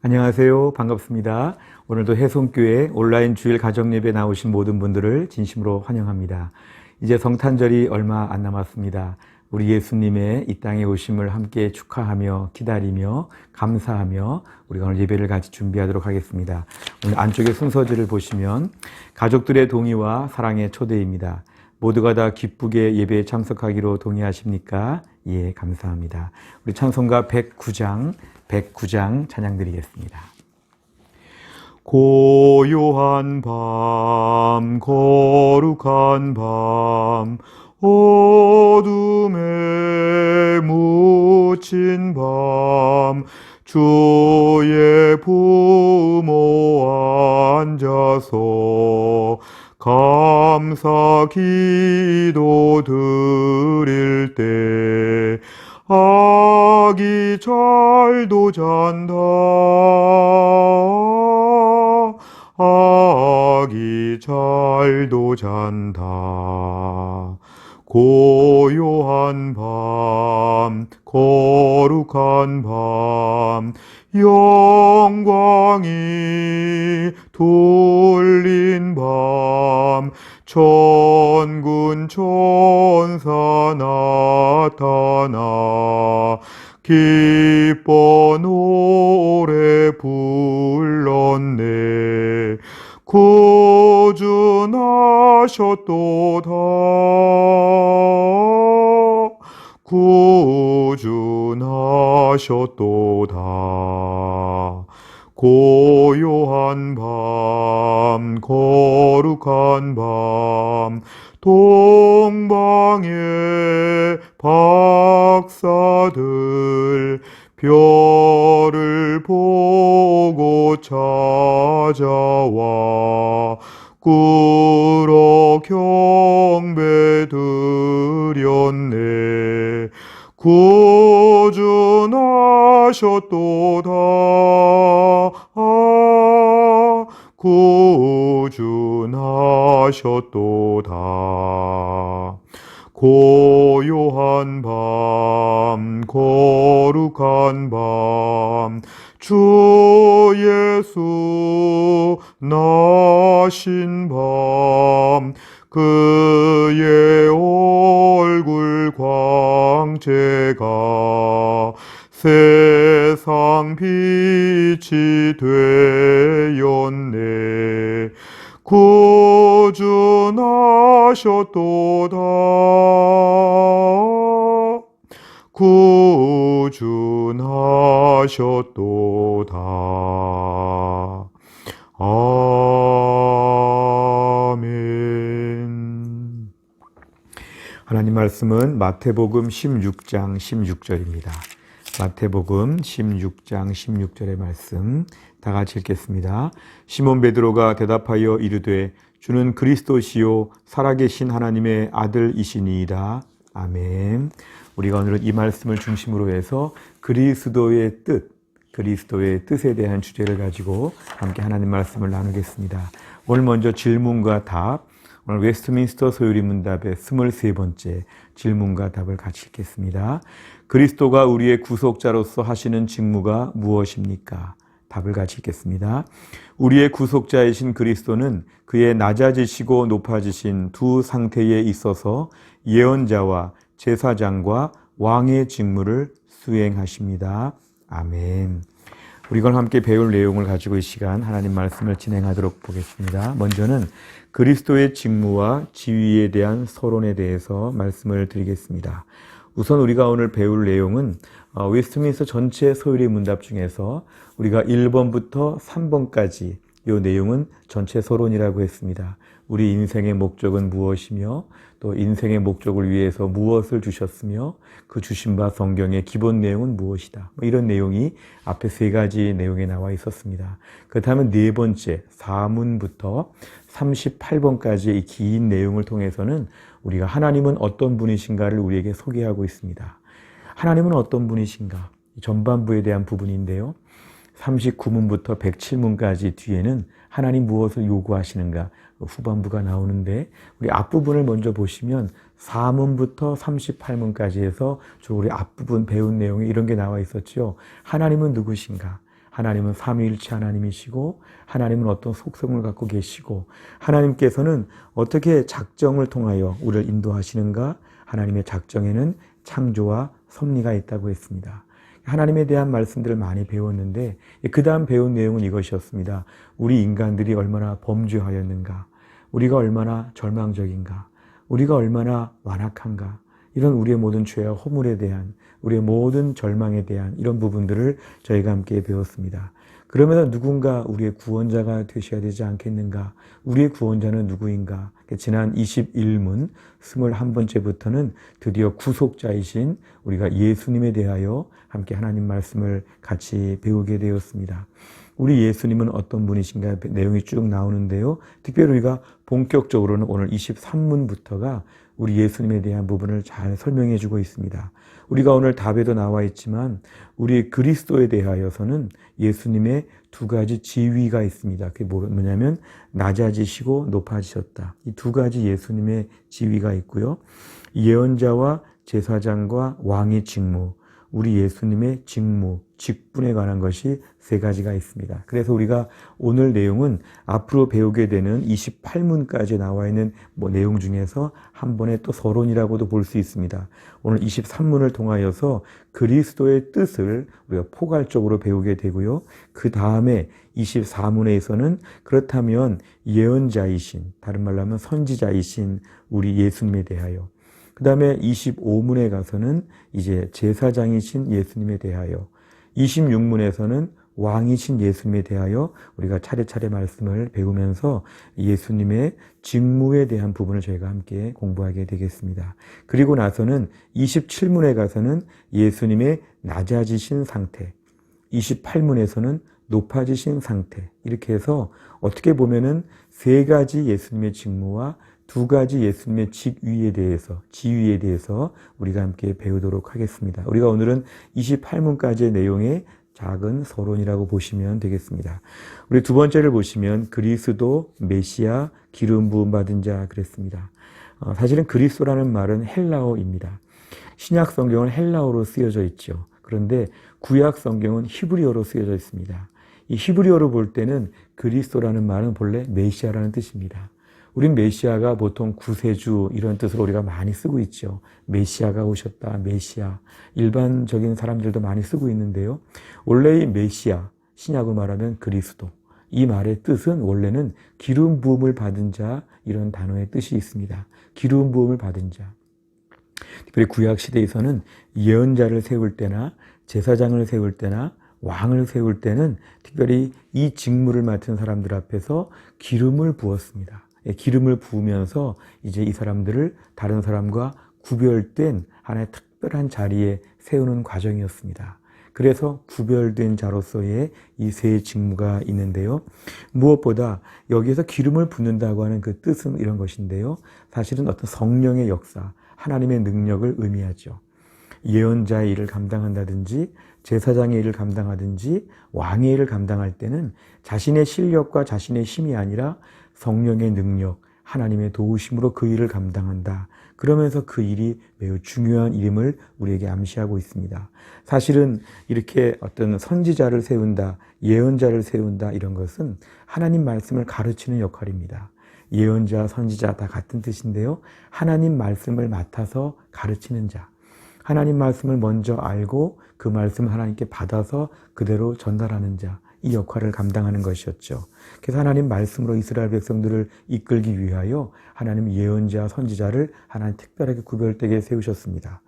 안녕하세요. 반갑습니다. 오늘도 해송교회 온라인 주일 가정예배 나오신 모든 분들을 진심으로 환영합니다. 이제 성탄절이 얼마 안 남았습니다. 우리 예수님의 이 땅에 오심을 함께 축하하며 기다리며 감사하며 우리가 오늘 예배를 같이 준비하도록 하겠습니다. 오늘 안쪽에 순서지를 보시면 가족들의 동의와 사랑의 초대입니다. 모두가 다 기쁘게 예배에 참석하기로 동의하십니까? 예, 감사합니다. 우리 찬송가 109장 찬양 드리겠습니다. 고요한 밤, 거룩한 밤, 어둠에 묻힌 밤, 주의 부모 앉아서 감사 기도 드릴 때 아기 잘도 잔다. 아기 잘도 잔다. 고요한 밤, 거룩한 밤, 영광이 돌린 밤, 천군 천사 나타나 기뻐 노래 불렀네. 구준하셨도다. 구준하셨도다. 고요한 밤, 거룩한 밤, 동방의 박사들 별을 보고 찾아와 꿇어 경배 드렸네. 구준하셨도다. 구준하셨도다. 고요한 밤, 거룩한 밤, 주 예수 나신 밤, 그의 얼굴 광채가 세상 빛이 되었네. 구준하셨도다. 구준하셨도다. 아멘. 하나님 말씀은 마태복음 16장 16절입니다. 마태복음 16장 16절의 말씀 다 같이 읽겠습니다. 시몬 베드로가 대답하여 이르되 주는 그리스도시요 살아계신 하나님의 아들이시니이다. 아멘. 우리가 오늘은 이 말씀을 중심으로 해서 그리스도의 뜻에 대한 주제를 가지고 함께 하나님 말씀을 나누겠습니다. 오늘 먼저 질문과 답, 오늘 웨스트민스터 소요리 문답의 23번째 질문과 답을 같이 읽겠습니다. 그리스도가 우리의 구속자로서 하시는 직무가 무엇입니까? 답을 같이 읽겠습니다. 우리의 구속자이신 그리스도는 그의 낮아지시고 높아지신 두 상태에 있어서 예언자와 제사장과 왕의 직무를 수행하십니다. 아멘. 우리가 함께 배울 내용을 가지고 이 시간 하나님 말씀을 진행하도록 보겠습니다. 먼저는 그리스도의 직무와 지위에 대한 서론에 대해서 말씀을 드리겠습니다. 우선 우리가 오늘 배울 내용은 웨스트민스터 전체 소요리 문답 중에서 우리가 1번부터 3번까지 이 내용은 전체 서론이라고 했습니다. 우리 인생의 목적은 무엇이며 또 인생의 목적을 위해서 무엇을 주셨으며 그 주신 바 성경의 기본 내용은 무엇이다. 이런 내용이 앞에 세 가지 내용에 나와 있었습니다. 그렇다면 네 번째 4문부터 38번까지의 이 긴 내용을 통해서는 우리가 하나님은 어떤 분이신가를 우리에게 소개하고 있습니다. 하나님은 어떤 분이신가? 전반부에 대한 부분인데요. 39문부터 107문까지 뒤에는 하나님 무엇을 요구하시는가? 후반부가 나오는데 우리 앞부분을 먼저 보시면 4문부터 38문까지 해서 우리 앞부분 배운 내용에 이런 게 나와 있었죠. 하나님은 누구신가? 하나님은 삼위일체 하나님이시고 하나님은 어떤 속성을 갖고 계시고 하나님께서는 어떻게 작정을 통하여 우리를 인도하시는가 하나님의 작정에는 창조와 섭리가 있다고 했습니다. 하나님에 대한 말씀들을 많이 배웠는데 그 다음 배운 내용은 이것이었습니다. 우리 인간들이 얼마나 범죄하였는가 우리가 얼마나 절망적인가 우리가 얼마나 완악한가 이런 우리의 모든 죄와 허물에 대한 우리의 모든 절망에 대한 이런 부분들을 저희가 함께 배웠습니다. 그러면서 누군가 우리의 구원자가 되셔야 되지 않겠는가? 우리의 구원자는 누구인가? 지난 21문 21번째부터는 드디어 구속자이신 우리가 예수님에 대하여 함께 하나님 말씀을 같이 배우게 되었습니다. 우리 예수님은 어떤 분이신가 내용이 쭉 나오는데요. 특별히 우리가 본격적으로는 오늘 23문부터가 우리 예수님에 대한 부분을 잘 설명해 주고 있습니다. 우리가 오늘 답에도 나와 있지만 우리 그리스도에 대하여서는 예수님의 두 가지 지위가 있습니다. 그게 뭐냐면 낮아지시고 높아지셨다. 이 두 가지 예수님의 지위가 있고요. 예언자와 제사장과 왕의 직무, 우리 예수님의 직무, 직분에 관한 것이 세 가지가 있습니다. 그래서 우리가 오늘 내용은 앞으로 배우게 되는 28문까지 나와 있는 내용 중에서 한 번에 또 서론이라고도 볼 수 있습니다. 오늘 23문을 통하여서 그리스도의 뜻을 우리가 포괄적으로 배우게 되고요. 그 다음에 24문에서는 그렇다면 예언자이신, 다른 말로 하면 선지자이신 우리 예수님에 대하여 그 다음에 25문에 가서는 이제 제사장이신 예수님에 대하여 26문에서는 왕이신 예수님에 대하여 우리가 차례차례 말씀을 배우면서 예수님의 직무에 대한 부분을 저희가 함께 공부하게 되겠습니다. 그리고 나서는 27문에 가서는 예수님의 낮아지신 상태, 28문에서는 높아지신 상태 이렇게 해서 어떻게 보면은 세 가지 예수님의 직무와 두 가지 예수님의 직위에 대해서, 지위에 대해서 우리가 함께 배우도록 하겠습니다. 우리가 오늘은 28문까지의 내용의 작은 서론이라고 보시면 되겠습니다. 우리 두 번째를 보시면 그리스도, 메시아, 기름 부음 받은 자 그랬습니다. 사실은 그리스도라는 말은 헬라어입니다. 신약 성경은 헬라어로 쓰여져 있죠. 그런데 구약 성경은 히브리어로 쓰여져 있습니다. 이 히브리어로 볼 때는 그리스도라는 말은 본래 메시아라는 뜻입니다. 우린 메시아가 보통 구세주 이런 뜻으로 우리가 많이 쓰고 있죠. 메시아가 오셨다, 메시아. 일반적인 사람들도 많이 쓰고 있는데요. 원래 이 메시아, 신약으로 말하면 그리스도. 이 말의 뜻은 원래는 기름 부음을 받은 자 이런 단어의 뜻이 있습니다. 기름 부음을 받은 자. 특별히 구약 시대에서는 예언자를 세울 때나 제사장을 세울 때나 왕을 세울 때는 특별히 이 직무를 맡은 사람들 앞에서 기름을 부었습니다. 기름을 부으면서 이제 이 사람들을 다른 사람과 구별된 하나의 특별한 자리에 세우는 과정이었습니다. 그래서 구별된 자로서의 이 세 직무가 있는데요. 무엇보다 여기에서 기름을 붓는다고 하는 그 뜻은 이런 것인데요. 사실은 어떤 성령의 역사, 하나님의 능력을 의미하죠. 예언자의 일을 감당한다든지 제사장의 일을 감당하든지 왕의 일을 감당할 때는 자신의 실력과 자신의 힘이 아니라 성령의 능력, 하나님의 도우심으로 그 일을 감당한다. 그러면서 그 일이 매우 중요한 일임을 우리에게 암시하고 있습니다. 사실은 이렇게 어떤 선지자를 세운다, 예언자를 세운다 이런 것은 하나님 말씀을 가르치는 역할입니다. 예언자, 선지자 다 같은 뜻인데요. 하나님 말씀을 맡아서 가르치는 자. 하나님 말씀을 먼저 알고 그 말씀을 하나님께 받아서 그대로 전달하는 자. 이 역할을 감당하는 것이었죠. 그래서 하나님 말씀으로 이스라엘 백성들을 이끌기 위하여 하나님 예언자, 선지자를 하나님 특별하게 구별되게 세우셨습니다.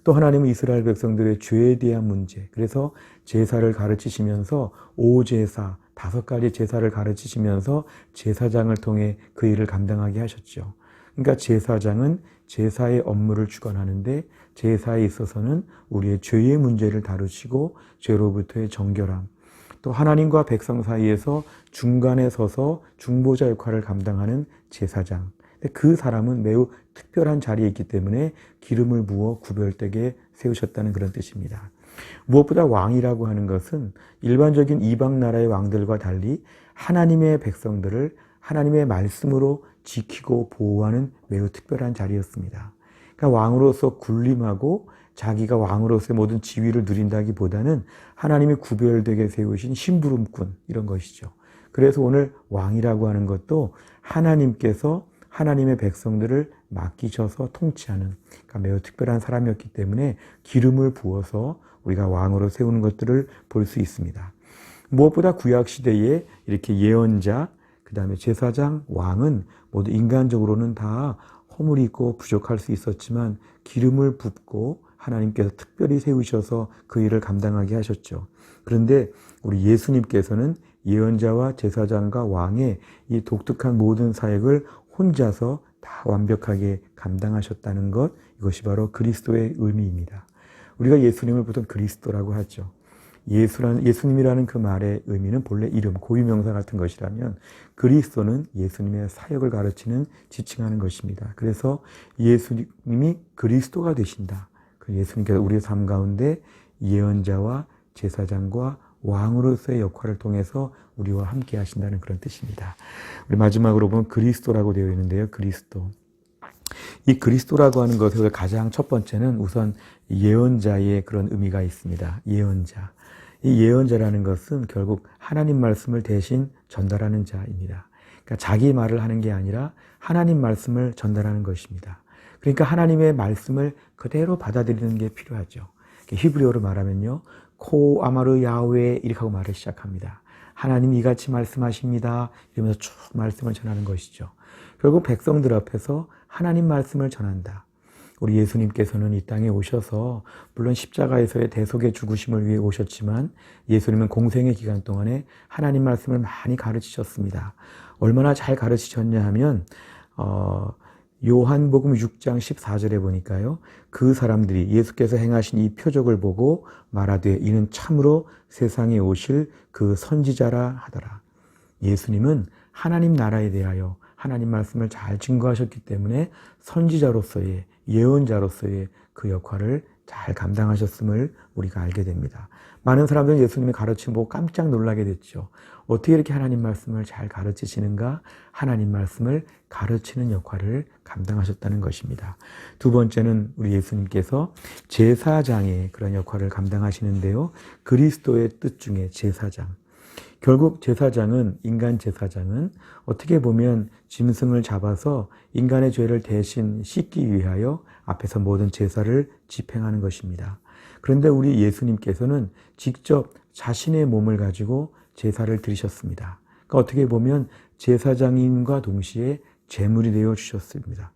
또 하나님은 이스라엘 백성들의 죄에 대한 문제, 그래서 제사를 가르치시면서 오제사, 5가지 제사를 가르치시면서 제사장을 통해 그 일을 감당하게 하셨죠. 그러니까 제사장은 제사의 업무를 주관하는데 제사에 있어서는 우리의 죄의 문제를 다루시고 죄로부터의 정결함, 또 하나님과 백성 사이에서 중간에 서서 중보자 역할을 감당하는 제사장. 그 사람은 매우 특별한 자리에 있기 때문에 기름을 부어 구별되게 세우셨다는 그런 뜻입니다. 무엇보다 왕이라고 하는 것은 일반적인 이방 나라의 왕들과 달리 하나님의 백성들을 하나님의 말씀으로 지키고 보호하는 매우 특별한 자리였습니다. 그러니까 왕으로서 군림하고 자기가 왕으로서의 모든 지위를 누린다기보다는 하나님이 구별되게 세우신 심부름꾼 이런 것이죠. 그래서 오늘 왕이라고 하는 것도 하나님께서 하나님의 백성들을 맡기셔서 통치하는, 그러니까 매우 특별한 사람이었기 때문에 기름을 부어서 우리가 왕으로 세우는 것들을 볼 수 있습니다. 무엇보다 구약시대에 이렇게 예언자, 그 다음에 제사장, 왕은 모두 인간적으로는 다 허물이 있고 부족할 수 있었지만 기름을 붓고 하나님께서 특별히 세우셔서 그 일을 감당하게 하셨죠. 그런데 우리 예수님께서는 예언자와 제사장과 왕의 이 독특한 모든 사역을 혼자서 다 완벽하게 감당하셨다는 것, 이것이 바로 그리스도의 의미입니다. 우리가 예수님을 보통 그리스도라고 하죠. 예수님이라는 그 말의 의미는 본래 이름, 고유명사 같은 것이라면 그리스도는 예수님의 사역을 가르치는, 지칭하는 것입니다. 그래서 예수님이 그리스도가 되신다. 예수님께서 우리의 삶 가운데 예언자와 제사장과 왕으로서의 역할을 통해서 우리와 함께 하신다는 그런 뜻입니다. 우리 마지막으로 보면 그리스도라고 되어 있는데요. 그리스도. 이 그리스도라고 하는 것에서 가장 첫 번째는 우선 예언자의 그런 의미가 있습니다. 예언자. 이 예언자라는 것은 결국 하나님 말씀을 대신 전달하는 자입니다. 그러니까 자기 말을 하는 게 아니라 하나님 말씀을 전달하는 것입니다. 그러니까 하나님의 말씀을 그대로 받아들이는 게 필요하죠. 히브리어로 말하면요. 코 아마르 야훼 이렇게 하고 말을 시작합니다. 하나님이 이같이 말씀하십니다. 이러면서 쭉 말씀을 전하는 것이죠. 결국 백성들 앞에서 하나님 말씀을 전한다. 우리 예수님께서는 이 땅에 오셔서 물론 십자가에서의 대속의 죽으심을 위해 오셨지만 예수님은 공생의 기간 동안에 하나님 말씀을 많이 가르치셨습니다. 얼마나 잘 가르치셨냐 하면 요한복음 6장 14절에 보니까요. 그 사람들이 예수께서 행하신 이 표적을 보고 말하되 이는 참으로 세상에 오실 그 선지자라 하더라. 예수님은 하나님 나라에 대하여 하나님 말씀을 잘 증거하셨기 때문에 선지자로서의, 예언자로서의 그 역할을 잘 감당하셨음을 우리가 알게 됩니다. 많은 사람들은 예수님의 가르침 보고 깜짝 놀라게 됐죠. 어떻게 이렇게 하나님 말씀을 잘 가르치시는가? 하나님 말씀을 가르치는 역할을 감당하셨다는 것입니다. 두 번째는 우리 예수님께서 제사장의 그런 역할을 감당하시는데요. 그리스도의 뜻 중에 제사장. 결국 제사장은, 인간 제사장은 어떻게 보면 짐승을 잡아서 인간의 죄를 대신 씻기 위하여 앞에서 모든 제사를 집행하는 것입니다. 그런데 우리 예수님께서는 직접 자신의 몸을 가지고 제사를 드리셨습니다. 그러니까 어떻게 보면 제사장인과 동시에 제물이 되어 주셨습니다.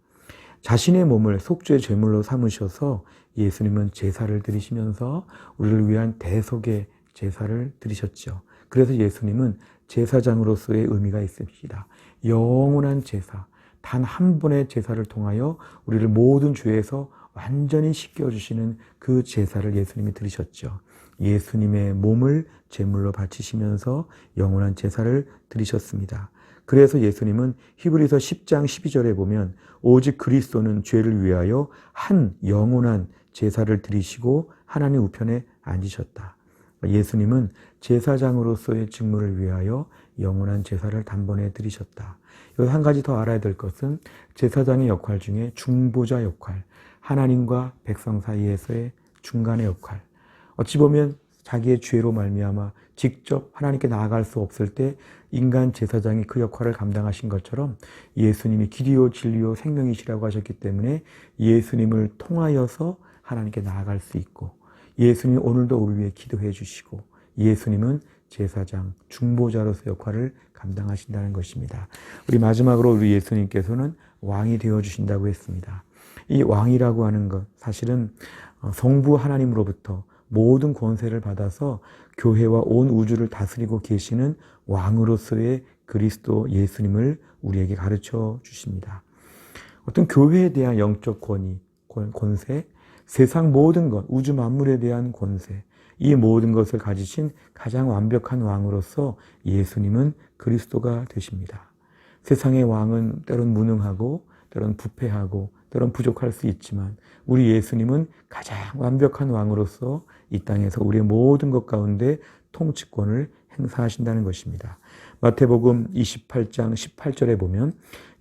자신의 몸을 속죄의 제물로 삼으셔서 예수님은 제사를 드리시면서 우리를 위한 대속의 제사를 드리셨죠. 그래서 예수님은 제사장으로서의 의미가 있습니다. 영원한 제사, 단 한 번의 제사를 통하여 우리를 모든 죄에서 완전히 씻겨주시는 그 제사를 예수님이 드리셨죠. 예수님의 몸을 제물로 바치시면서 영원한 제사를 드리셨습니다. 그래서 예수님은 히브리서 10장 12절에 보면 오직 그리스도는 죄를 위하여 한 영원한 제사를 드리시고 하나님 우편에 앉으셨다. 예수님은 제사장으로서의 직무를 위하여 영원한 제사를 단번에 드리셨다. 여기서 한 가지 더 알아야 될 것은 제사장의 역할 중에 중보자 역할, 하나님과 백성 사이에서의 중간의 역할. 어찌 보면 자기의 죄로 말미암아 직접 하나님께 나아갈 수 없을 때 인간 제사장이 그 역할을 감당하신 것처럼 예수님이 길이요 진리요 생명이시라고 하셨기 때문에 예수님을 통하여서 하나님께 나아갈 수 있고 예수님 오늘도 우리 위해 기도해 주시고 예수님은 제사장, 중보자로서 역할을 감당하신다는 것입니다. 우리 마지막으로 우리 예수님께서는 왕이 되어 주신다고 했습니다. 이 왕이라고 하는 것 사실은 성부 하나님으로부터 모든 권세를 받아서 교회와 온 우주를 다스리고 계시는 왕으로서의 그리스도 예수님을 우리에게 가르쳐 주십니다. 어떤 교회에 대한 영적 권위, 권세, 세상 모든 것, 우주 만물에 대한 권세, 이 모든 것을 가지신 가장 완벽한 왕으로서 예수님은 그리스도가 되십니다. 세상의 왕은 때론 무능하고 때론 부패하고 때론 부족할 수 있지만 우리 예수님은 가장 완벽한 왕으로서 이 땅에서 우리의 모든 것 가운데 통치권을 행사하신다는 것입니다. 마태복음 28장 18절에 보면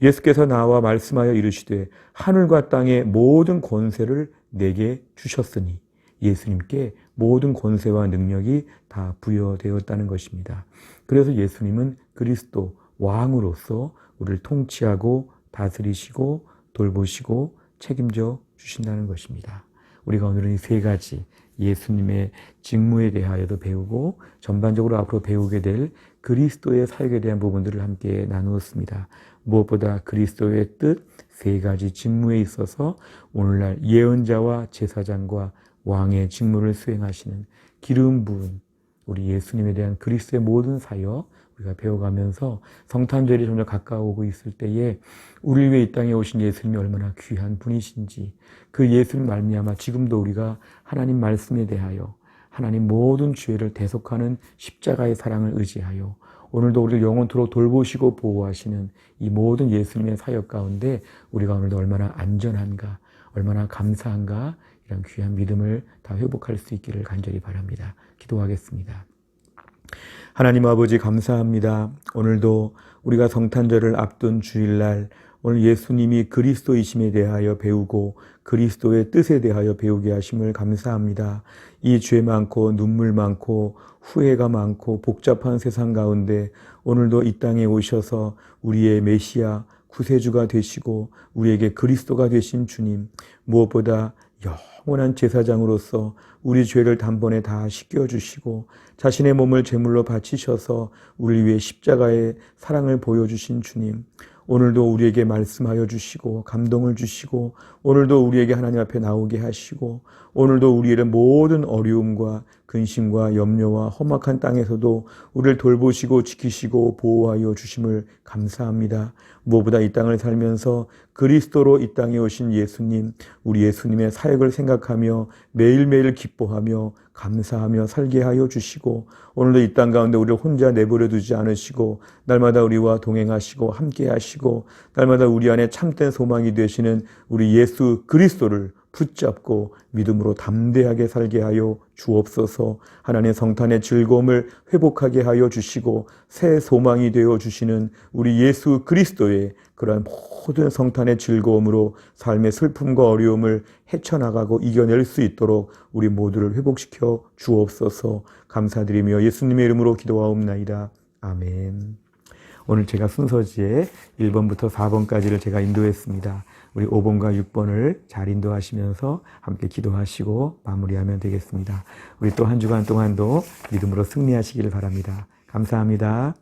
예수께서 나와 말씀하여 이르시되 하늘과 땅의 모든 권세를 내게 주셨으니 예수님께 모든 권세와 능력이 다 부여되었다는 것입니다. 그래서 예수님은 그리스도 왕으로서 우리를 통치하고 다스리시고 돌보시고 책임져 주신다는 것입니다. 우리가 오늘은 이 세 가지 예수님의 직무에 대하여도 배우고 전반적으로 앞으로 배우게 될 그리스도의 사역에 대한 부분들을 함께 나누었습니다. 무엇보다 그리스도의 뜻, 세 가지 직무에 있어서 오늘날 예언자와 제사장과 왕의 직무를 수행하시는 기름 부은 우리 예수님에 대한 그리스도의 모든 사역 우리가 배워가면서 성탄절이 점점 가까워오고 있을 때에 우리를 위해 이 땅에 오신 예수님이 얼마나 귀한 분이신지 그 예수님 말미암아 지금도 우리가 하나님 말씀에 대하여 하나님 모든 죄를 대속하는 십자가의 사랑을 의지하여 오늘도 우리를 영원토록 돌보시고 보호하시는 이 모든 예수님의 사역 가운데 우리가 오늘도 얼마나 안전한가 얼마나 감사한가 이런 귀한 믿음을 다 회복할 수 있기를 간절히 바랍니다. 기도하겠습니다. 하나님 아버지 감사합니다. 오늘도 우리가 성탄절을 앞둔 주일날 오늘 예수님이 그리스도이심에 대하여 배우고 그리스도의 뜻에 대하여 배우게 하심을 감사합니다. 이 죄 많고 눈물 많고 후회가 많고 복잡한 세상 가운데 오늘도 이 땅에 오셔서 우리의 메시아 구세주가 되시고 우리에게 그리스도가 되신 주님 무엇보다 영원한 제사장으로서 우리 죄를 단번에 다 씻겨주시고 자신의 몸을 제물로 바치셔서 우리를 위해 십자가의 사랑을 보여주신 주님 오늘도 우리에게 말씀하여 주시고 감동을 주시고 오늘도 우리에게 하나님 앞에 나오게 하시고 오늘도 우리의 모든 어려움과 근심과 염려와 험악한 땅에서도 우리를 돌보시고 지키시고 보호하여 주심을 감사합니다. 무엇보다 이 땅을 살면서 그리스도로 이 땅에 오신 예수님, 우리 예수님의 사역을 생각하며 매일매일 기뻐하며 감사하며 살게 하여 주시고 오늘도 이 땅 가운데 우리를 혼자 내버려 두지 않으시고 날마다 우리와 동행하시고 함께 하시고 날마다 우리 안에 참된 소망이 되시는 우리 예수 그리스도를 붙잡고 믿음으로 담대하게 살게 하여 주옵소서. 하나님의 성탄의 즐거움을 회복하게 하여 주시고 새 소망이 되어 주시는 우리 예수 그리스도의 그러한 모든 성탄의 즐거움으로 삶의 슬픔과 어려움을 헤쳐나가고 이겨낼 수 있도록 우리 모두를 회복시켜 주옵소서. 감사드리며 예수님의 이름으로 기도하옵나이다. 아멘. 오늘 제가 순서지에 1번부터 4번까지를 제가 인도했습니다. 우리 5번과 6번을 잘 인도하시면서 함께 기도하시고 마무리하면 되겠습니다. 우리 또 한 주간 동안도 믿음으로 승리하시기를 바랍니다. 감사합니다.